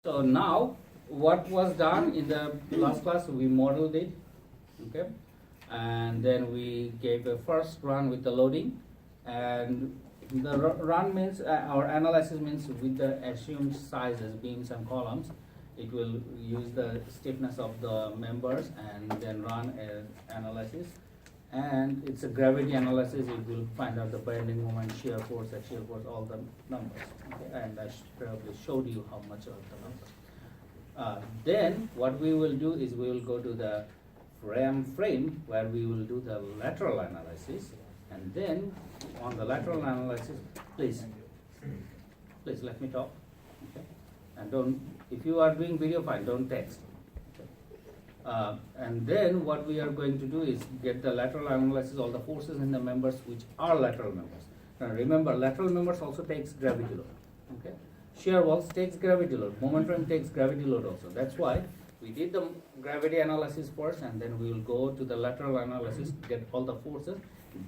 So now, what was done in the last class, we modeled it, okay? And then we gave a first run with the loading, and the run means, our analysis means with the assumed sizes, beams and columns, it will use the stiffness of the members and then run an analysis. And it's a gravity analysis, it will find out the bending moment, shear force, axial force, all the numbers. Okay? And I probably showed you how much of the numbers. Then what we will do is we will go to the frame where we will do the lateral analysis. And then on the lateral analysis, please let me talk. Okay? And don't, if you are doing video, fine, don't text. And then what we are going to do is get the lateral analysis, all the forces in the members which are lateral members. Now remember, lateral members also takes gravity load. Okay? Shear walls takes gravity load, moment frame takes gravity load also. That's why we did the gravity analysis first, and then we will go to the lateral analysis, get all the forces.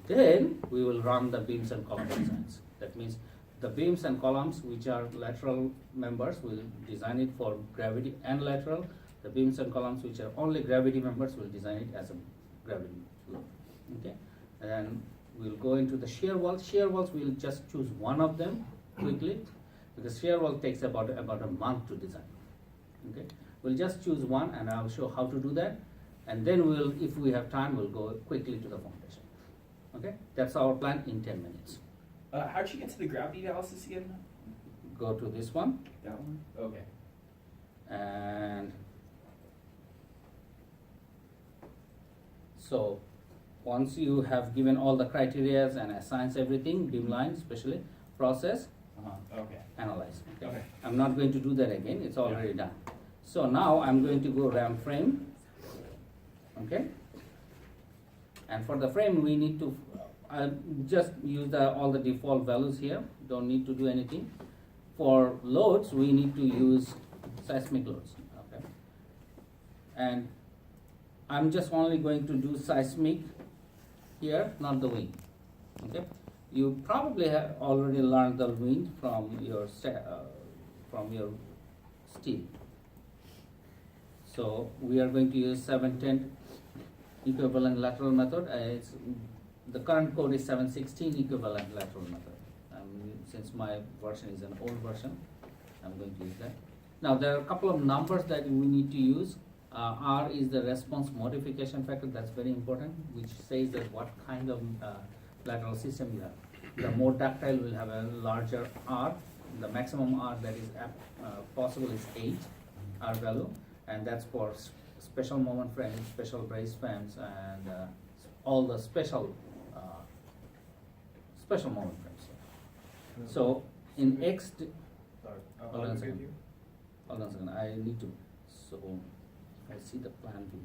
Then we will run the beams and column designs. That means the beams and columns which are lateral members, will design it for gravity and lateral. The beams and columns which are only gravity members, will design it as a gravity load. Okay? And we'll go into the shear walls. Shear walls, we'll just choose one of them quickly, because shear wall takes about a month to design. Okay? We'll just choose one, and I'll show how to do that. And then we'll, if we have time, we'll go quickly to the foundation. Okay? That's our plan in 10 minutes. How'd you get to the gravity analysis again? Go to this one, That one? Okay. and so once you have given all the criterias and assigns everything, beamline especially, process, Okay. analyze. Okay. I'm not going to do that again, it's already done. So now I'm going to go RAM frame. Okay? And for the frame, we need to just use all the default values here, don't need to do anything. For loads, we need to use seismic loads. Okay? And I'm just only going to do seismic here, not the wind. Okay? You probably have already learned the wind from your steel. So we are going to use 710 equivalent lateral method. The current code is 716 equivalent lateral method. Since my version is an old version, I'm going to use that. Now there are a couple of numbers that we need to use. R is the response modification factor, that's very important, which says that what kind of lateral system you have. The more ductile will have a larger R. The maximum R that is possible is 8 R value, and that's for special moment frames, special brace frames, and all the special moment frames. So in X, hold on a second. Hold on a second. I need to. So I see the plan view.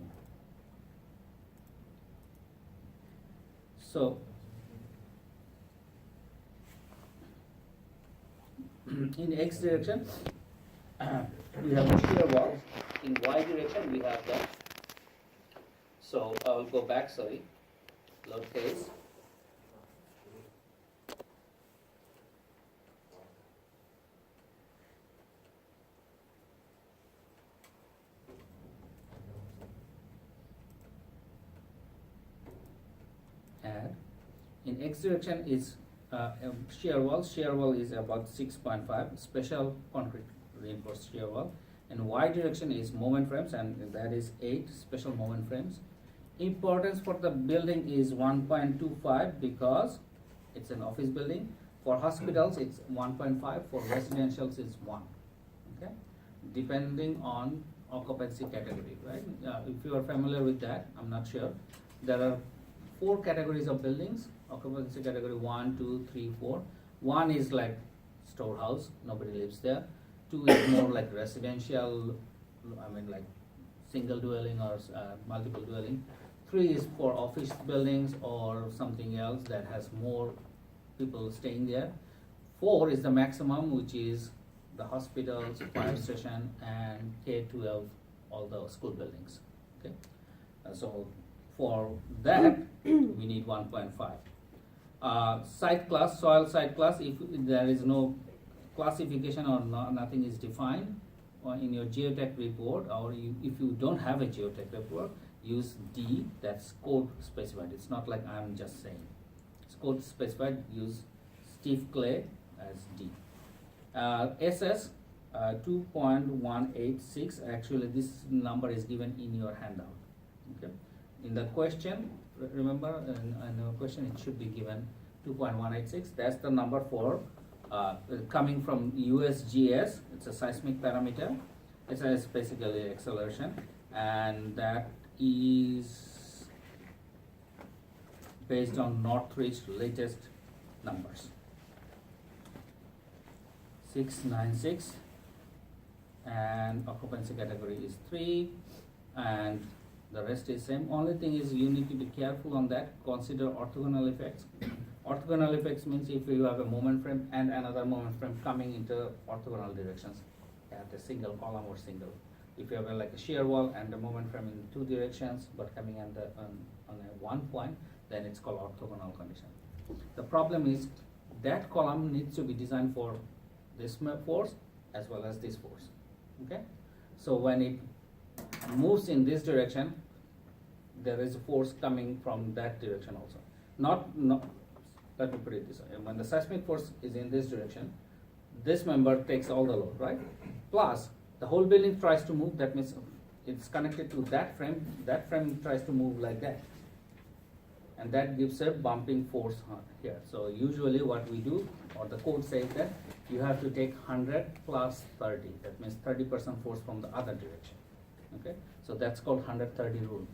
So in X direction, we have the shear wall. In Y direction, we have that. So I will go back, sorry, load phase. And in X direction is shear wall. Shear wall is about 6.5, special concrete reinforced shear wall. And Y direction is moment frames, and that is 8 special moment frames. Importance for the building is 1.25 because it's an office building. For hospitals, it's 1.5. For residentials, it's 1. Okay, depending on occupancy category, right? If you are familiar with that, I'm not sure. There are 4 categories of buildings. Occupancy category 1, 2, 3, 4. 1 is like storehouse, nobody lives there. 2 is more like residential, I mean like single dwelling or multiple dwelling. 3 is for office buildings or something else that has more people staying there. 4 is the maximum, which is the hospitals, fire station, and K-12, all the school buildings. Okay, so for that we need 1.5. Site class, soil site class, if there is no classification or nothing is defined, in your geotech report, or if you don't have a geotech report, use D, that's code specified. It's not like I'm just saying. It's code specified, use stiff clay as D. SS 2.186, actually this number is given in your handout. Okay. In the question, remember in the question it should be given 2.186. That's the number for coming from USGS. It's a seismic parameter. It's basically acceleration, and that is based on Northridge latest numbers. 696, and occupancy category is 3, and the rest is same. Only thing is you need to be careful on that. Consider orthogonal effects. Orthogonal effects means if you have a moment frame and another moment frame coming into orthogonal directions at a single column or single. If you have like a shear wall and a moment frame in 2 directions but coming on a 1 point, then it's called orthogonal condition. The problem is that column needs to be designed for this force as well as this force. Okay, so when it moves in this direction, there is a force coming from that direction also. Not let me put it this way. When the seismic force is in this direction, this member takes all the load, right? Plus the whole building tries to move. That means it's connected to that frame. That frame tries to move like that, and that gives a bumping force here. So usually what we do, or the code says that you have to take 100 plus 30. That means 30% force from the other direction. Okay, so that's called 130 rule.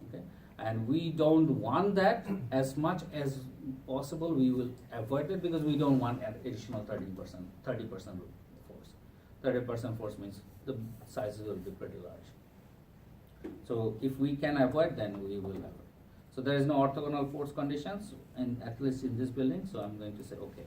Okay, and we don't want that as much as possible. We will avoid it because we don't want an additional 30% force. 30% force means the sizes will be pretty large. So if we can avoid, then we will avoid. So there is no orthogonal force conditions, and at least in this building. So I'm going to say okay.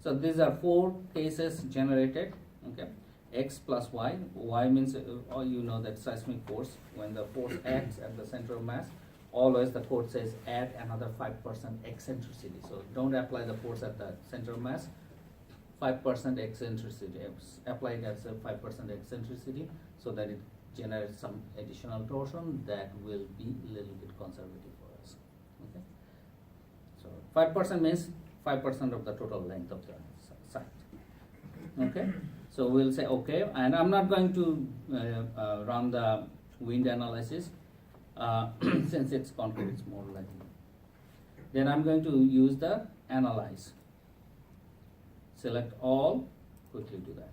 So these are 4 cases generated. Okay, x plus y. Y means you know that seismic force. When the force acts at the center of mass, always the code says add another 5% eccentricity. So don't apply the force at the center of mass. 5% eccentricity. Apply it as a 5% eccentricity so that it generates some additional torsion that will be a little bit conservative for us. Okay. So 5% means 5% of the total length of the site. Okay. So we'll say okay, and I'm not going to run the wind analysis since it's concrete, it's more like. Then I'm going to use the analyze. Select all, quickly do that.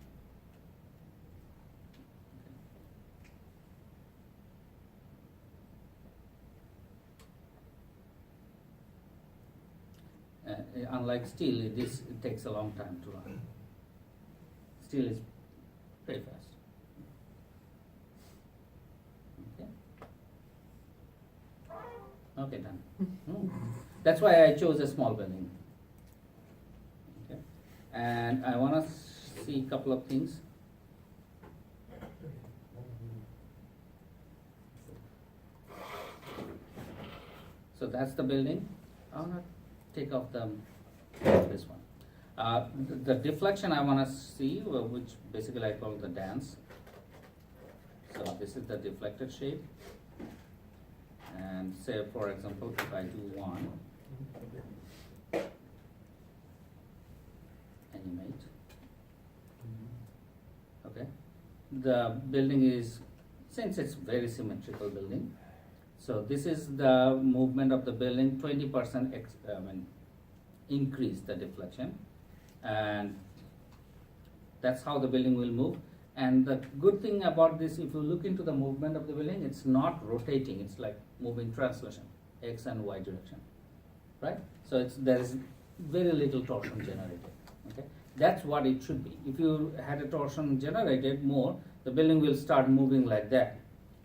Unlike steel, it takes a long time to run. Steel is very fast. Okay. Okay, done. That's why I chose a small building. Okay. And I want to see a couple of things. So that's the building. I want to take off this one. The deflection I want to see, which basically I call the dance. So this is the deflected shape. And say, for example, if I do 1, animate. Okay. The building is, since it's very symmetrical building, so this is the movement of the building, 20% increase the deflection, and that's how the building will move. And the good thing about this, if you look into the movement of the building, it's not rotating, it's like moving translation, x and y direction, right? So there is very little torsion generated. Okay, that's what it should be. If you had a torsion generated more, the building will start moving like that.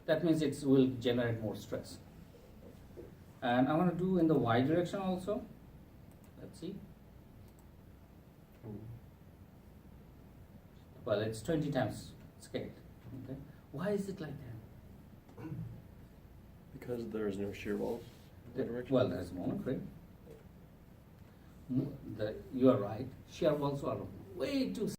That means it will generate more stress. And I want to do in the y direction also. Let's see. Well, it's 20 times scaled. Okay. Why is it like that? Because there's no shear walls in that direction? Well, there's moment frame. You are right. Shear walls are way too